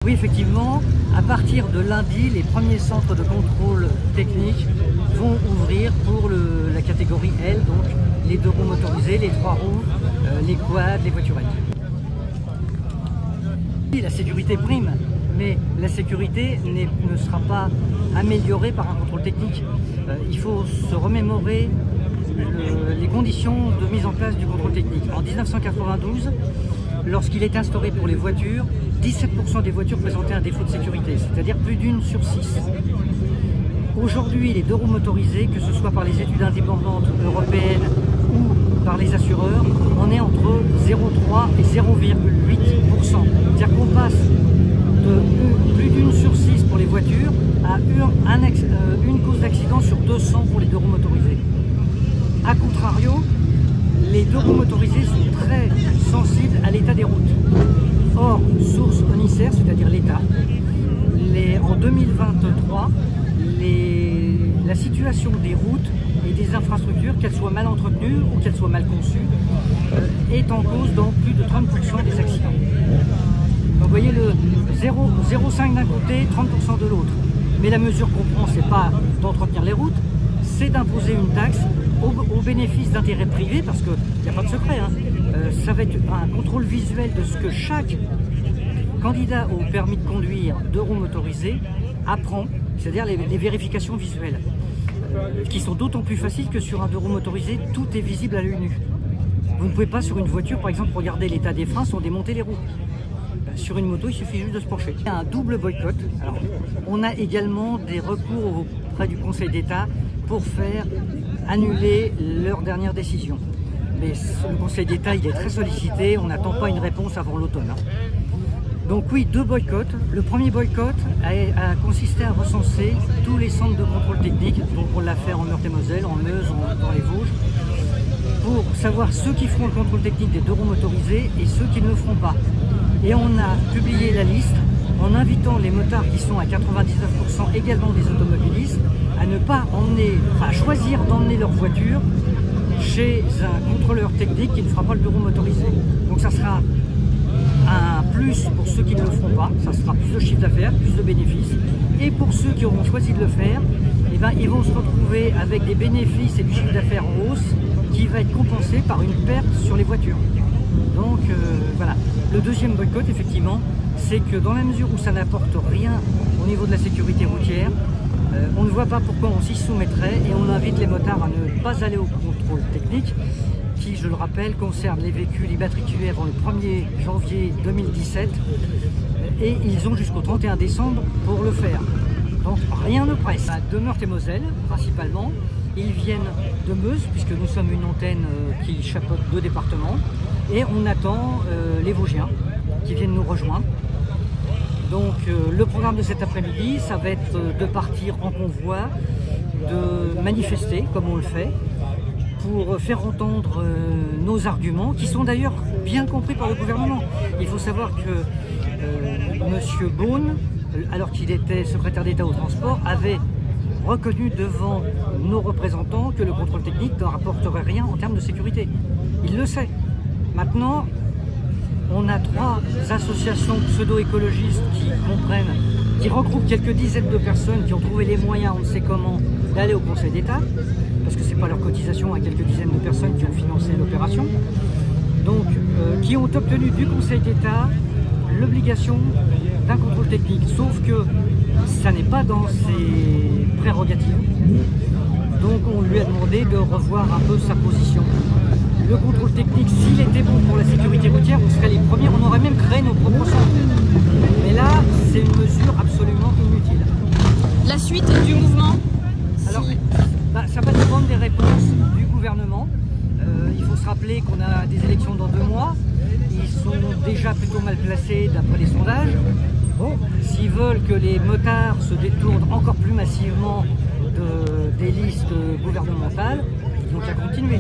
Oui, effectivement, à partir de lundi, les premiers centres de contrôle technique vont ouvrir pour la catégorie L, donc les 2 roues motorisés, les 3 roues, les quads, les voiturettes. La sécurité prime, mais la sécurité ne sera pas améliorée par un contrôle technique. Il faut se remémorer les conditions de mise en place du contrôle technique. En 1992, lorsqu'il est instauré pour les voitures, 17% des voitures présentaient un défaut de sécurité, c'est-à-dire plus d'1 sur 6. Aujourd'hui, les 2 roues motorisés, que ce soit par les études indépendantes européennes ou par les assureurs, on est entre 0,3 et 0,8%. C'est-à-dire qu'on passe de plus d'1 sur 6 pour les voitures à une cause d'accident sur 200 pour les 2 roues motorisés. A contrario, les 2 roues motorisés sont très sensibles à l'état des routes. Or, source ONICER, c'est-à-dire l'État, en 2023, la situation des routes et des infrastructures, qu'elles soient mal entretenues ou qu'elles soient mal conçues, est en cause dans plus de 30% des accidents. Donc vous voyez le 0,5 d'un côté, 30% de l'autre. Mais la mesure qu'on prend, ce n'est pas d'entretenir les routes, c'est d'imposer une taxe au bénéfice d'intérêts privés, parce qu'il n'y a pas de secret, hein. Ça va être un contrôle visuel de ce que chaque candidat au permis de conduire 2 roues motorisés apprend, c'est-à-dire les vérifications visuelles, qui sont d'autant plus faciles que sur un 2 roues motorisé, tout est visible à l'œil nu. Vous ne pouvez pas sur une voiture, par exemple, regarder l'état des freins sans démonter les roues. Sur une moto, il suffit juste de se pencher. Il y a un double boycott. Alors, on a également des recours auprès du Conseil d'État pour faire annuler leur dernière décision. Mais le Conseil d'État, il est très sollicité, on n'attend pas une réponse avant l'automne. Donc oui, 2 boycotts. Le premier boycott a consisté à recenser tous les centres de contrôle technique, donc on l'a fait en Meurthe-et-Moselle, en Meuse, dans les Vosges, pour savoir ceux qui feront le contrôle technique des 2 roues motorisés et ceux qui ne le feront pas. Et on a publié la liste en invitant les motards qui sont à 99% également des automobilistes à ne pas emmener, à choisir d'emmener leur voiture chez un contrôleur technique qui ne fera pas le 2 roues motorisé. Donc ça sera un plus pour ceux qui ne le feront pas, ça sera plus de chiffre d'affaires, plus de bénéfices. Et pour ceux qui auront choisi de le faire, eh ben, ils vont se retrouver avec des bénéfices et du chiffre d'affaires en hausse qui va être compensé par une perte sur les voitures. Donc voilà. Le deuxième boycott, effectivement, c'est que dans la mesure où ça n'apporte rien au niveau de la sécurité routière, on ne voit pas pourquoi on s'y soumettrait et on invite les motards à ne pas aller au contrôle technique qui, je le rappelle, concerne les véhicules immatriculés avant le 1er janvier 2017 et ils ont jusqu'au 31 décembre pour le faire. Donc rien ne presse. De Meurthe-et-Moselle, principalement, ils viennent de Meuse, puisque nous sommes une antenne qui chapeaute 2 départements, et on attend les Vosgiens qui viennent nous rejoindre. Donc le programme de cet après-midi, ça va être de partir en convoi, de manifester comme on le fait, pour faire entendre nos arguments, qui sont d'ailleurs bien compris par le gouvernement. Il faut savoir que M. Beaune, alors qu'il était secrétaire d'État au transport, avait reconnu devant nos représentants que le contrôle technique ne rapporterait rien en termes de sécurité. Il le sait. Maintenant, on a 3 associations pseudo-écologistes qui regroupent quelques dizaines de personnes qui ont trouvé les moyens, on ne sait comment, d'aller au Conseil d'État, parce que ce n'est pas leur cotisation à quelques dizaines de personnes qui ont financé l'opération, donc qui ont obtenu du Conseil d'État l'obligation d'un contrôle technique, sauf que ça n'est pas dans ses prérogatives, donc on lui a demandé de revoir un peu sa position. Le contrôle technique, s'il était bon pour la sécurité routière, on serait les premiers, on aurait même créé nos propres centres. Mais là, c'est une mesure absolument inutile. La suite du mouvement? Alors, ça va dépendre des réponses du gouvernement. Il faut se rappeler qu'on a des élections dans 2 mois. Ils sont déjà plutôt mal placés d'après les sondages. Bon, s'ils veulent que les motards se détournent encore plus massivement des listes gouvernementales, ils n'ont qu'à continuer.